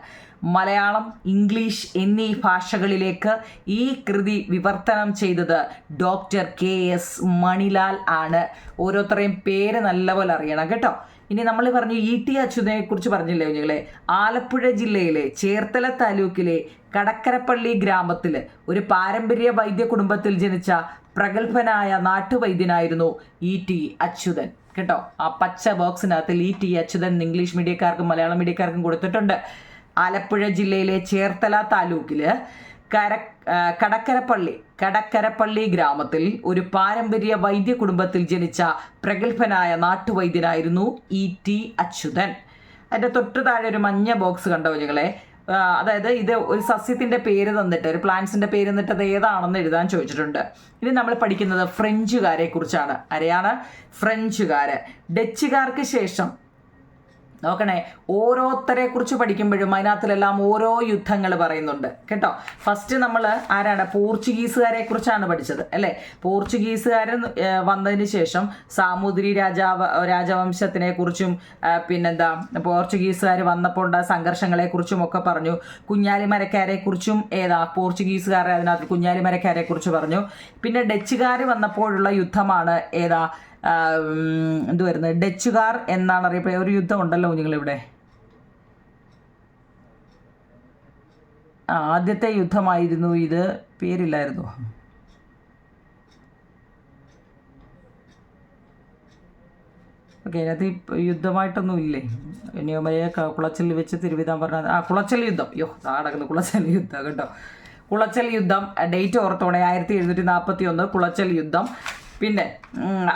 മലയാളം, ഇംഗ്ലീഷ് എന്നീ ഭാഷകളിലേക്ക് ഈ കൃതി വിവർത്തനം ചെയ്തത് ഡോക്ടർ KS മണിലാൽ ആണ്. ഓരോരുത്തരെയും പേര് നല്ലപോലെ അറിയണം കേട്ടോ. ഇനി നമ്മൾ പറഞ്ഞു E.T. അച്യുതനെ കുറിച്ച് പറഞ്ഞില്ലേ കുഞ്ഞുങ്ങളെ. ആലപ്പുഴ ജില്ലയിലെ ചേർത്തല താലൂക്കിലെ കടക്കരപ്പള്ളി ഗ്രാമത്തിൽ ഒരു പാരമ്പര്യ വൈദ്യ കുടുംബത്തിൽ ജനിച്ച പ്രഗത്ഭനായ നാട്ടുവൈദ്യനായിരുന്നു E.T. അച്യുതൻ കേട്ടോ. ആ പച്ച ബോക്സിനകത്ത് E.T. അച്യുതൻ ഇംഗ്ലീഷ് മീഡിയക്കാർക്കും മലയാളം മീഡിയക്കാർക്കും കൊടുത്തിട്ടുണ്ട്. ആലപ്പുഴ ജില്ലയിലെ ചേർത്തല താലൂക്കില് കടക്കരപ്പള്ളി ഗ്രാമത്തിൽ ഒരു പാരമ്പര്യ വൈദ്യ കുടുംബത്തിൽ ജനിച്ച പ്രഗത്ഭനായ നാട്ടുവൈദ്യനായിരുന്നു E.T. അച്യുതൻ. അതിൻ്റെ തൊട്ട് താഴെ ഒരു മഞ്ഞ ബോക്സ് കണ്ടോ കുഞ്ഞുങ്ങളെ. അതായത് ഇത് ഒരു സസ്യത്തിൻ്റെ പേര് തന്നിട്ട്, ഒരു പ്ലാന്റ്സിൻ്റെ പേര് തന്നിട്ട് അത് ഏതാണെന്ന് എഴുതാൻ ചോദിച്ചിട്ടുണ്ട്. ഇനി നമ്മൾ പഠിക്കുന്നത് ഫ്രഞ്ചുകാരെ കുറിച്ചാണ്. ആരെയാണ്? ഫ്രഞ്ചുകാര്. ഡച്ചുകാർക്ക് ശേഷം നോക്കണേ, ഓരോരുത്തരെ കുറിച്ച് പഠിക്കുമ്പോഴും അതിനകത്തിലെല്ലാം ഓരോ യുദ്ധങ്ങൾ പറയുന്നുണ്ട് കേട്ടോ. ഫസ്റ്റ് നമ്മൾ ആരാണ്? പോർച്ചുഗീസുകാരെ കുറിച്ചാണ് പഠിച്ചത് അല്ലേ. പോർച്ചുഗീസുകാർ വന്നതിന് ശേഷം സാമൂതിരി രാജവംശത്തിനെ കുറിച്ചും പിന്നെന്താ പോർച്ചുഗീസുകാർ വന്നപ്പോൾ ഉണ്ടായ സംഘർഷങ്ങളെ കുറിച്ചും ഒക്കെ പറഞ്ഞു. കുഞ്ഞാലിമരക്കാരെ കുറിച്ചും പോർച്ചുഗീസുകാരെ അതിനകത്ത് കുഞ്ഞാലിമരക്കാരെ കുറിച്ച് പറഞ്ഞു. പിന്നെ ഡച്ചുകാർ വന്നപ്പോഴുള്ള യുദ്ധമാണ് എന്ത് വരുന്നത്? ഡച്ചുകാർ എന്നാണ് അറിയപ്പെടുക. ഒരു യുദ്ധം ഉണ്ടല്ലോ കുഞ്ഞുങ്ങളിവിടെ. ആദ്യത്തെ യുദ്ധമായിരുന്നു ഇത്, പേരില്ലായിരുന്നു. ഓക്കെ, അതിനകത്ത് യുദ്ധമായിട്ടൊന്നും ഇല്ലേ? കന്യാകുമാരിയെ കുളച്ചൽ വെച്ച് തിരുവിതാംകൂർ കുളച്ചൽ യുദ്ധം. നടക്കുന്നു കുളച്ചൽ യുദ്ധം കേട്ടോ. കുളച്ചൽ യുദ്ധം ഡേറ്റ് ഓർത്തോണെ, 1741 കുളച്ചൽ യുദ്ധം. പിന്നെ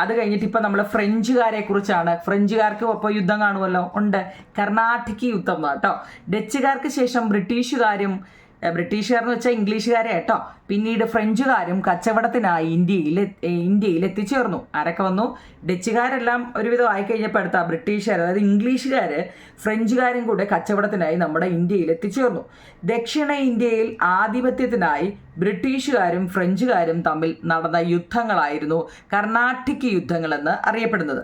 അത് കഴിഞ്ഞിട്ട് ഇപ്പം നമ്മൾ ഫ്രഞ്ചുകാരെ കുറിച്ചാണ്. ഫ്രഞ്ചുകാർക്ക് ഇപ്പോൾ യുദ്ധം കാണുമല്ലോ, ഉണ്ട്. കർണാട്ടിക് യുദ്ധം കേട്ടോ. ഡച്ചുകാർക്ക് ശേഷം ബ്രിട്ടീഷുകാരെന്ന് വെച്ചാൽ ഇംഗ്ലീഷുകാരെ കേട്ടോ. പിന്നീട് ഫ്രഞ്ചുകാരും കച്ചവടത്തിനായി ഇന്ത്യയിൽ എത്തിച്ചേർന്നു. ആരൊക്കെ വന്നു? ഡച്ചുകാരെല്ലാം ഒരുവിധം ആയിക്കഴിഞ്ഞപ്പോൾ അടുത്ത ബ്രിട്ടീഷുകാർ, അതായത് ഇംഗ്ലീഷുകാർ ഫ്രഞ്ചുകാരും കൂടെ കച്ചവടത്തിനായി നമ്മുടെ ഇന്ത്യയിൽ എത്തിച്ചേർന്നു. ദക്ഷിണ ഇന്ത്യയിൽ ആധിപത്യത്തിനായി ബ്രിട്ടീഷുകാരും ഫ്രഞ്ചുകാരും തമ്മിൽ നടന്ന യുദ്ധങ്ങളായിരുന്നു കർണാട്ടിക് യുദ്ധങ്ങളെന്ന് അറിയപ്പെടുന്നത്.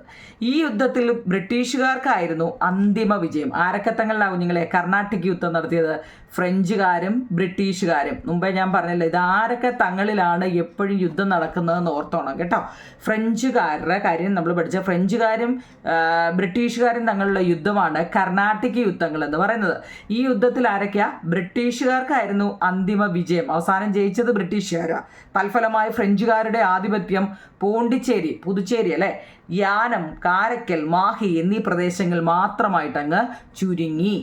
ഈ യുദ്ധത്തിൽ ബ്രിട്ടീഷുകാർക്കായിരുന്നു അന്തിമ വിജയം. ആരൊക്കെ തങ്ങളിലാണ് കുഞ്ഞുങ്ങളെ കർണാട്ടിക് യുദ്ധം നടത്തിയത്? ഫ്രഞ്ചുകാരും ബ്രിട്ടീഷുകാരും. മുമ്പേ ഞാൻ പറഞ്ഞല്ലോ, ഇത് ആരൊക്കെ തങ്ങളിലാണ് എപ്പോഴും യുദ്ധം നടക്കുന്നതെന്ന് ഓർത്തോണം കേട്ടോ. ഫ്രഞ്ചുകാരുടെ കാര്യം നമ്മൾ പഠിച്ച ഫ്രഞ്ചുകാരും ബ്രിട്ടീഷുകാരും തങ്ങളുള്ള യുദ്ധമാണ് കർണാട്ടിക് യുദ്ധങ്ങൾ എന്ന് പറയുന്നത്. ഈ യുദ്ധത്തിൽ ആരൊക്കെയാ? ബ്രിട്ടീഷുകാർക്കായിരുന്നു അന്തിമ വിജയം. അവസാനം ജയിച്ചത് ബ്രിട്ടീഷുകാരാണ്. തൽഫലമായി ഫ്രഞ്ചുകാരുടെ ആധിപത്യം പോണ്ടിച്ചേരി, പുതുച്ചേരി അല്ലേ, യാനം, കാരക്കൽ, മാഹി എന്നീ പ്രദേശങ്ങൾ മാത്രമായിട്ടങ്ങ് ചുരുങ്ങി.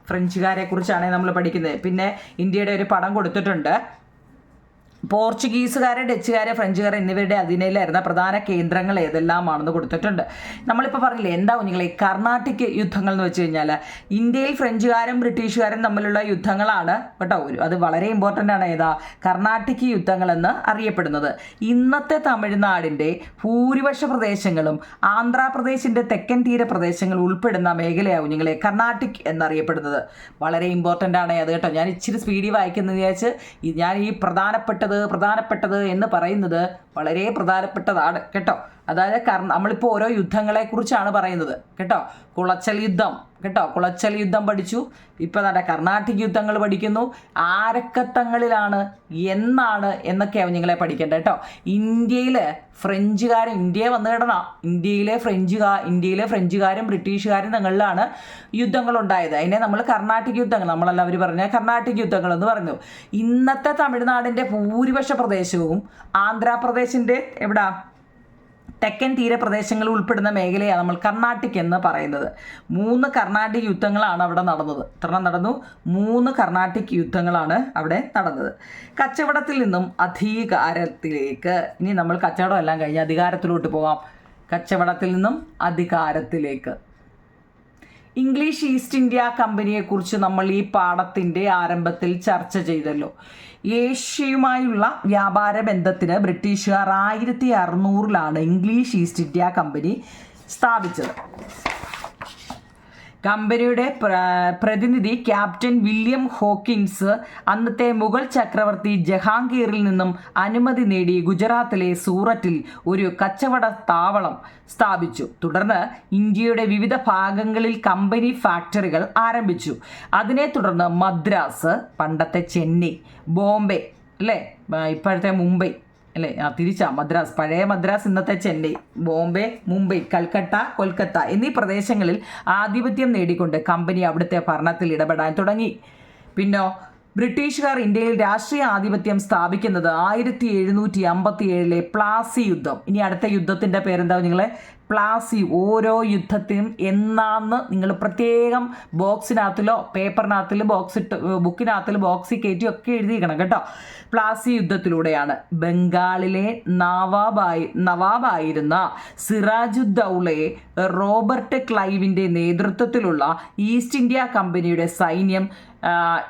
ഫ്രഞ്ചുകാരെ കുറിച്ചാണ് നമ്മൾ പഠിക്കുന്നത്. പിന്നെ ഇന്ത്യയുടെ ഒരു പടം കൊടുത്തിട്ടുണ്ട്. പോർച്ചുഗീസുകാരെ, ഡച്ചുകാരെ, ഫ്രഞ്ചുകാരെ എന്നിവരുടെ അധീനയിലായിരുന്ന പ്രധാന കേന്ദ്രങ്ങൾ ഏതെല്ലാമാണെന്ന് കൊടുത്തിട്ടുണ്ട്. നമ്മളിപ്പോൾ പറഞ്ഞില്ലേ എന്താവും നിങ്ങൾ ഈ കർണാട്ടിക് യുദ്ധങ്ങൾ എന്ന് വെച്ച് കഴിഞ്ഞാൽ ഇന്ത്യയിൽ ഫ്രഞ്ചുകാരും ബ്രിട്ടീഷുകാരും തമ്മിലുള്ള യുദ്ധങ്ങളാണ് കേട്ടോ. അത് വളരെ ഇമ്പോർട്ടൻ്റ് ആണ്. ഏതാ? കർണാട്ടിക് യുദ്ധങ്ങളെന്ന് അറിയപ്പെടുന്നത്. ഇന്നത്തെ തമിഴ്നാടിൻ്റെ ഭൂരിപക്ഷ പ്രദേശങ്ങളും ആന്ധ്രാപ്രദേശിൻ്റെ തെക്കൻ തീര പ്രദേശങ്ങൾ ഉൾപ്പെടുന്ന മേഖലയാവും നിങ്ങളെ കർണാട്ടിക് എന്നറിയപ്പെടുന്നത്. വളരെ ഇമ്പോർട്ടൻ്റ് ആണ് അത് കേട്ടോ. ഞാൻ ഇച്ചിരി സ്പീഡിൽ വായിക്കുന്നത് വിചാരിച്ച് ഞാൻ ഈ പ്രധാനപ്പെട്ടത് എന്ന് പറയുന്നത് വളരെ പ്രധാനപ്പെട്ടതാണ് കേട്ടോ. അതായത് നമ്മളിപ്പോൾ ഓരോ യുദ്ധങ്ങളെ കുറിച്ചാണ് പറയുന്നത് കേട്ടോ. കുളച്ചൽ യുദ്ധം പഠിച്ചു. ഇപ്പം തന്നെ കർണാട്ടിക് യുദ്ധങ്ങൾ പഠിക്കുന്നു. ആരൊക്കെ തങ്ങളിലാണ്, എന്നാണ് എന്നൊക്കെയാവും നിങ്ങളെ പഠിക്കേണ്ടത് കേട്ടോ. ഇന്ത്യയിൽ ഇന്ത്യ വന്നു കിടന്ന ഇന്ത്യയിലെ ഫ്രഞ്ചുകാരും ബ്രിട്ടീഷുകാരും തങ്ങളിലാണ് യുദ്ധങ്ങളുണ്ടായത്. അതിനെ നമ്മൾ കർണാട്ടിക് യുദ്ധങ്ങൾ, നമ്മളെല്ലാവരും പറഞ്ഞ കർണാട്ടിക് യുദ്ധങ്ങൾ എന്ന് പറഞ്ഞു. ഇന്നത്തെ തമിഴ്നാടിൻ്റെ ഭൂരിപക്ഷ പ്രദേശവും ആന്ധ്രാപ്രദേശിൻ്റെ തെക്കൻ തീരപ്രദേശങ്ങൾ ഉൾപ്പെടുന്ന മേഖലയാണ് നമ്മൾ കർണാട്ടിക് എന്ന് പറയുന്നത്. 3 കർണാട്ടിക് യുദ്ധങ്ങളാണ് അവിടെ നടന്നത്. എത്രണ്ണം നടന്നു? 3 കർണാട്ടിക് യുദ്ധങ്ങളാണ് അവിടെ നടന്നത്. കച്ചവടത്തിൽ നിന്നും അധികാരത്തിലേക്ക്. ഇനി നമ്മൾ കച്ചവടം എല്ലാം കഴിഞ്ഞ് അധികാരത്തിലോട്ട് പോകാം. കച്ചവടത്തിൽ നിന്നും അധികാരത്തിലേക്ക്. ഇംഗ്ലീഷ് ഈസ്റ്റ് ഇന്ത്യ കമ്പനിയെക്കുറിച്ച് നമ്മൾ ഈ പാഠത്തിൻ്റെ ആരംഭത്തിൽ ചർച്ച ചെയ്തല്ലോ. ഏഷ്യയുമായുള്ള വ്യാപാര ബന്ധത്തിന് ബ്രിട്ടീഷുകാർ 1600 ഇംഗ്ലീഷ് ഈസ്റ്റ് ഇന്ത്യ കമ്പനി സ്ഥാപിച്ചത്. കമ്പനിയുടെ പ്രതിനിധി ക്യാപ്റ്റൻ വില്യം ഹോക്കിൻസ് അന്നത്തെ മുഗൾ ചക്രവർത്തി ജഹാംഗീറിൽ നിന്നും അനുമതി നേടി ഗുജറാത്തിലെ സൂററ്റിൽ ഒരു കച്ചവട താവളം സ്ഥാപിച്ചു. തുടർന്ന് ഇന്ത്യയുടെ വിവിധ ഭാഗങ്ങളിൽ കമ്പനി ഫാക്ടറികൾ ആരംഭിച്ചു. അതിനെ തുടർന്ന് മദ്രാസ്, പണ്ടത്തെ ചെന്നൈ, ബോംബെ അല്ലേ, ഇപ്പോഴത്തെ മുംബൈ അല്ലേ, മദ്രാസ്, പഴയ മദ്രാസ്, ഇന്നത്തെ ചെന്നൈ, ബോംബെ, മുംബൈ, കൽക്കട്ട, കൊൽക്കത്ത എന്നീ പ്രദേശങ്ങളിൽ ആധിപത്യം നേടിക്കൊണ്ട് കമ്പനി അവിടുത്തെ ഭരണത്തിൽ ഇടപെടാൻ തുടങ്ങി. പിന്നെ ബ്രിട്ടീഷുകാർ ഇന്ത്യയിൽ രാഷ്ട്രീയ ആധിപത്യം സ്ഥാപിക്കുന്നത് 1757 പ്ലാസി യുദ്ധം. ഇനി അടുത്ത യുദ്ധത്തിൻ്റെ പേരെന്താവും നിങ്ങളെ? പ്ലാസി. ഓരോ യുദ്ധത്തിനും എന്നാന്ന് നിങ്ങൾ പ്രത്യേകം ബോക്സിനകത്തിലോ പേപ്പറിനകത്തിലോ ബുക്കിനകത്തിലോ ബോക്സിൽ കയറ്റി ഒക്കെ എഴുതിയിരിക്കണം കേട്ടോ. പ്ലാസി യുദ്ധത്തിലൂടെയാണ് ബംഗാളിലെ നവാബായിരുന്ന സിറാജുദ്ദൗളയെ റോബർട്ട് ക്ലൈവിൻ്റെ നേതൃത്വത്തിലുള്ള ഈസ്റ്റ് ഇന്ത്യ കമ്പനിയുടെ സൈന്യം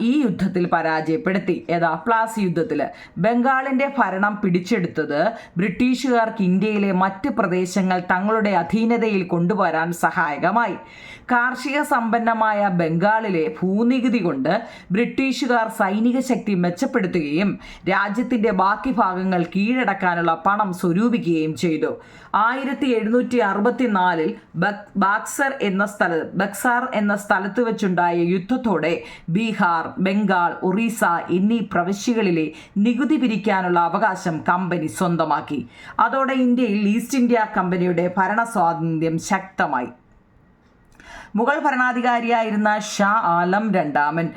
ഈ യുദ്ധത്തിൽ പരാജയപ്പെടുത്തി. പ്ലാസി യുദ്ധത്തിൽ ബംഗാളിൻ്റെ ഭരണം പിടിച്ചെടുത്തത് ബ്രിട്ടീഷുകാർക്ക് ഇന്ത്യയിലെ മറ്റ് പ്രദേശങ്ങൾ തങ്ങളുടെ അധീനതയിൽ കൊണ്ടുവരാൻ സഹായകമായി. കാർഷിക സമ്പന്നമായ ബംഗാളിലെ ഭൂനികുതി കൊണ്ട് ബ്രിട്ടീഷുകാർ സൈനിക ശക്തി മെച്ചപ്പെടുത്തുകയും രാജ്യത്തിൻ്റെ ബാക്കി ഭാഗങ്ങൾ കീഴടക്കാനുള്ള പണം സ്വരൂപിക്കുകയും ചെയ്തു. 1764 ബക്സാർ എന്ന സ്ഥലത്ത് വെച്ചുണ്ടായ യുദ്ധത്തോടെ ബീഹാർ, ബംഗാൾ, ഒറീസ എന്നീ പ്രവിശ്യകളിലെ നികുതി പിരിക്കാനുള്ള അവകാശം കമ്പനി സ്വന്തമാക്കി. അതോടെ ഇന്ത്യയിൽ ഈസ്റ്റ് ഇന്ത്യ കമ്പനിയുടെ ഭരണ സ്വാതന്ത്ര്യം ശക്തമായി. മുഗൾ ഭരണാധികാരിയായിരുന്ന ഷാ ആലം രണ്ടാമൻ,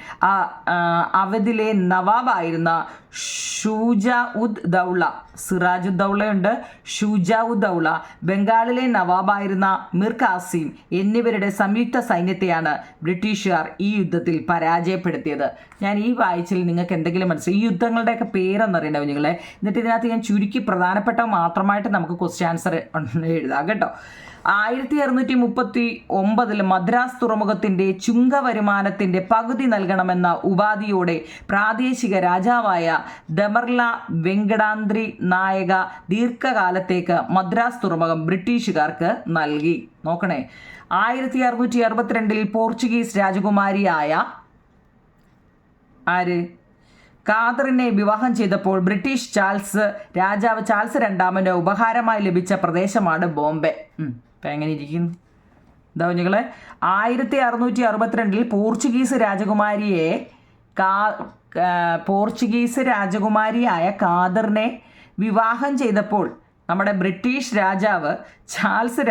അവധിലെ നവാബായിരുന്ന സിറാജുദ്ദൗളയുണ്ട്, ഷുജാഉദ്ദൗള, ബംഗാളിലെ നവാബായിരുന്ന മിർ കാസിം എന്നിവരുടെ സംയുക്ത സൈന്യത്തെയാണ് ബ്രിട്ടീഷുകാർ ഈ യുദ്ധത്തിൽ പരാജയപ്പെടുത്തിയത്. ഞാൻ ഈ വായിച്ചിൽ നിങ്ങൾക്ക് എന്തെങ്കിലും മനസ്സിലായി? ഈ യുദ്ധങ്ങളുടെയൊക്കെ പേരെന്നറിയണ്ടാവും നിങ്ങളെ. എന്നിട്ട് ഇതിനകത്ത് ഞാൻ ചുരുക്കി പ്രധാനപ്പെട്ട മാത്രമായിട്ട് നമുക്ക് ക്വസ്റ്റ്യൻ ആൻസർ എഴുതാം കേട്ടോ. 1639 മദ്രാസ് തുറമുഖത്തിൻ്റെ ചുങ്ക വരുമാനത്തിൻ്റെ പകുതി നൽകണമെന്ന ഉപാധിയോടെ പ്രാദേശിക രാജാവായ ദമർല വെങ്കടാദ്രി നായക ദീർഘകാലത്തേക്ക് മദ്രാസ് തുറമുഖം ബ്രിട്ടീഷുകാർക്ക് നൽകി. നോക്കണേ, 1662 പോർച്ചുഗീസ് രാജകുമാരിയായ കാതറിനെ വിവാഹം ചെയ്തപ്പോൾ ബ്രിട്ടീഷ് രാജാവ് ചാൾസ് രണ്ടാമൻ്റെ ഉപഹാരമായി ലഭിച്ച പ്രദേശമാണ് ബോംബെ. ഇപ്പം എങ്ങനെ ഇരിക്കുന്നു എന്താ കുഞ്ഞുങ്ങളെ? 1662 പോർച്ചുഗീസ് രാജകുമാരിയെ പോർച്ചുഗീസ് രാജകുമാരിയായ കാദറിനെ വിവാഹം ചെയ്തപ്പോൾ നമ്മുടെ ബ്രിട്ടീഷ് രാജാവ് ചാൾസ്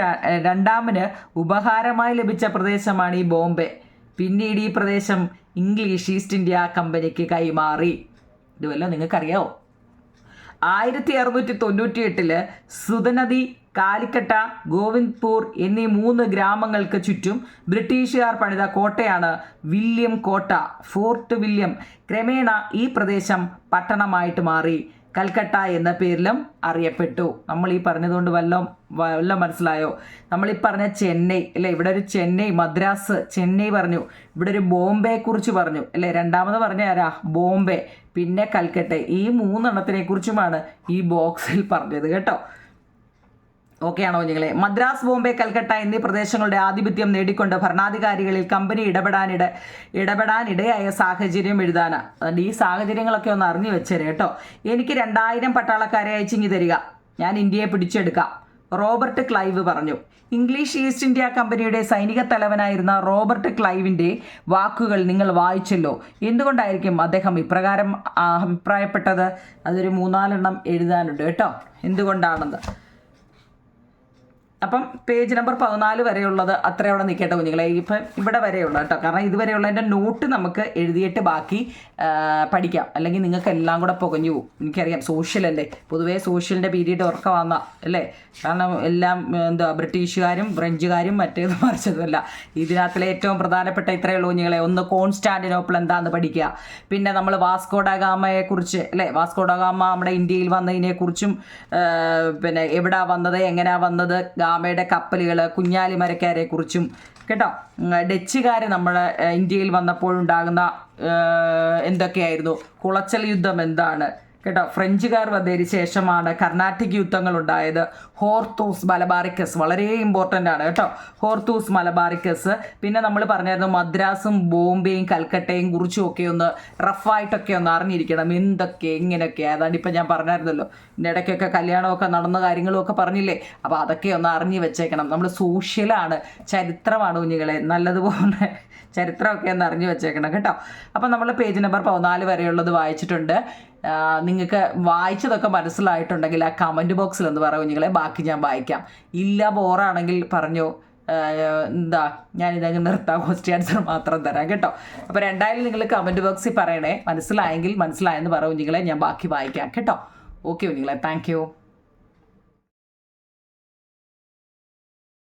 രണ്ടാമന് ഉപഹാരമായി ലഭിച്ച പ്രദേശമാണ് ഈ ബോംബെ. പിന്നീട് ഈ പ്രദേശം ഇംഗ്ലീഷ് ഈസ്റ്റ് ഇന്ത്യ കമ്പനിക്ക് കൈമാറി. ഇതുവല്ല നിങ്ങൾക്കറിയാവോ? 1698 സുതനദി, കാലിക്കട്ട, ഗോവിന്ദ്പൂർ എന്നീ 3 ഗ്രാമങ്ങൾക്ക് ചുറ്റും ബ്രിട്ടീഷുകാർ പണിത കോട്ടയാണ് വില്യം കോട്ട, ഫോർട്ട് വില്യം. ക്രമേണ ഈ പ്രദേശം പട്ടണമായിട്ട് മാറി. കൽക്കട്ട എന്ന പേരിലും അറിയപ്പെട്ടു. നമ്മൾ ഈ പറഞ്ഞതുകൊണ്ട് വല്ലതും മനസ്സിലായോ? നമ്മളീ പറഞ്ഞ ചെന്നൈ അല്ലേ, ഇവിടെ ഒരു ചെന്നൈ, മദ്രാസ്, ചെന്നൈ പറഞ്ഞു, ഇവിടെ ഒരു ബോംബെ കുറിച്ച് പറഞ്ഞു അല്ലേ. രണ്ടാമത് പറഞ്ഞ ആരാ? ബോംബെ, പിന്നെ കൽക്കട്ട. ഈ 3 കുറിച്ചുമാണ് ഈ ബോക്സിൽ പറഞ്ഞത് കേട്ടോ. ഓക്കെ ആണോ നിങ്ങളെ? മദ്രാസ്, ബോംബെ, കൽക്കട്ട എന്നീ പ്രദേശങ്ങളുടെ ആധിപത്യം നേടിക്കൊണ്ട് ഭരണാധികാരികളിൽ കമ്പനി ഇടപെടാനിടയായ സാഹചര്യം എഴുതാനാണ്. അതുകൊണ്ട് ഈ സാഹചര്യങ്ങളൊക്കെ ഒന്ന് അറിഞ്ഞു വെച്ചേരെ കേട്ടോ. എനിക്ക് 2000 പട്ടാളക്കാരെ അയച്ചിങ്ങി തരിക, ഞാൻ ഇന്ത്യയെ പിടിച്ചെടുക്കാം, റോബർട്ട് ക്ലൈവ് പറഞ്ഞു. ഇംഗ്ലീഷ് ഈസ്റ്റ് ഇന്ത്യ കമ്പനിയുടെ സൈനിക തലവനായിരുന്ന റോബർട്ട് ക്ലൈവിൻ്റെ വാക്കുകൾ നിങ്ങൾ വായിച്ചല്ലോ. എന്തുകൊണ്ടായിരിക്കും അദ്ദേഹം ഇപ്രകാരം അഭിപ്രായപ്പെട്ടത്? അതൊരു 3-4 എഴുതാനുണ്ട് കേട്ടോ, എന്തുകൊണ്ടാണെന്ന്. അപ്പം പേജ് നമ്പർ 14 വരെയുള്ളത് അത്രയോടെ നിൽക്കട്ടെ കുഞ്ഞുങ്ങളെ. ഇപ്പം ഇവിടെ വരെയുള്ള കേട്ടോ, കാരണം ഇതുവരെയുള്ളതിൻ്റെ നോട്ട് നമുക്ക് എഴുതിയിട്ട് ബാക്കി പഠിക്കാം, അല്ലെങ്കിൽ നിങ്ങൾക്ക് എല്ലാം കൂടെ പുകഞ്ഞു പോകും. എനിക്കറിയാം, സോഷ്യലല്ലേ, പൊതുവേ സോഷ്യലിൻ്റെ പീരീഡ് ഉറക്കം വന്ന അല്ലേ, കാരണം എല്ലാം ബ്രിട്ടീഷുകാരും ഫ്രഞ്ചുകാരും മറ്റേത് മറിച്ചതുമല്ല. ഇതിനകത്തിലെ ഏറ്റവും പ്രധാനപ്പെട്ട ഇത്രയേ ഉള്ളൂ കുഞ്ഞുങ്ങളെ. ഒന്ന് കോൺസ്റ്റാന്റിനോപ്പിൾ എന്താണെന്ന് പഠിക്കുക, പിന്നെ നമ്മൾ വാസ്കോഡഗാമയെക്കുറിച്ച് അല്ലേ, വാസ്കോഡഗാമ നമ്മുടെ ഇന്ത്യയിൽ വന്നതിനെക്കുറിച്ചും പിന്നെ എവിടാ വന്നത്, എങ്ങനെയാ വന്നത്, ഗാമയുടെ കപ്പലുകൾ, കുഞ്ഞാലിമരക്കാരെ കുറിച്ചും കേട്ടോ. ഡച്ചുകാർ നമ്മുടെ ഇന്ത്യയിൽ വന്നപ്പോഴുണ്ടാകുന്ന എന്തൊക്കെയായിരുന്നു, കുളച്ചൽ യുദ്ധം എന്താണ് കേട്ടോ. ഫ്രഞ്ചുകാർ വന്നതിന് ശേഷമാണ് കർണാട്ടിക് യുദ്ധങ്ങൾ ഉണ്ടായത്. ഹോർത്തൂസ് മലബാറിക്കസ് വളരെ ഇമ്പോർട്ടൻ്റ് ആണ് കേട്ടോ, ഹോർത്തൂസ് മലബാറിക്കസ്. പിന്നെ നമ്മൾ പറഞ്ഞായിരുന്നു മദ്രാസും ബോംബെയും കൽക്കട്ടയും കുറിച്ചും ഒക്കെ ഒന്ന് റഫായിട്ടൊക്കെ ഒന്ന് അറിഞ്ഞിരിക്കണം, എന്തൊക്കെ എങ്ങനെയൊക്കെ. അതാണ് ഇപ്പം ഞാൻ പറഞ്ഞായിരുന്നല്ലോ, ഇതിൻ്റെ ഇടയ്ക്കൊക്കെ കല്യാണമൊക്കെ നടന്ന കാര്യങ്ങളും ഒക്കെ പറഞ്ഞില്ലേ, അപ്പോൾ അതൊക്കെ ഒന്ന് അറിഞ്ഞു വെച്ചേക്കണം. നമ്മൾ സോഷ്യലാണ്, ചരിത്രമാണ് കുഞ്ഞുങ്ങളെ, നല്ലതുപോലെ ചരിത്രമൊക്കെ ഒന്ന് അറിഞ്ഞു വെച്ചേക്കണം കേട്ടോ. അപ്പം നമ്മൾ പേജ് നമ്പർ 14 വരെയുള്ളത് വായിച്ചിട്ടുണ്ട്. നിങ്ങൾക്ക് വായിച്ചതൊക്കെ മനസ്സിലായിട്ടുണ്ടെങ്കിൽ ആ കമൻറ്റ് ബോക്സിൽ ഒന്ന് പറയൂ കുഞ്ഞുങ്ങളെ, ബാക്കി ഞാൻ വായിക്കാം. ഇല്ല ബോറാണെങ്കിൽ പറഞ്ഞോ, ഞാനിതങ്ങ് നിർത്താം, ക്വസ്റ്റ്യൻ ആൻസർ മാത്രം തരാം കേട്ടോ. അപ്പോൾ എന്തായാലും നിങ്ങൾ കമൻറ്റ് ബോക്സിൽ പറയണേ, മനസ്സിലായെങ്കിൽ മനസ്സിലായെന്ന് പറയൂ കുഞ്ഞുങ്ങളെ, ഞാൻ ബാക്കി വായിക്കാം കേട്ടോ. ഓക്കെ കുഞ്ഞുങ്ങളെ, താങ്ക് യു.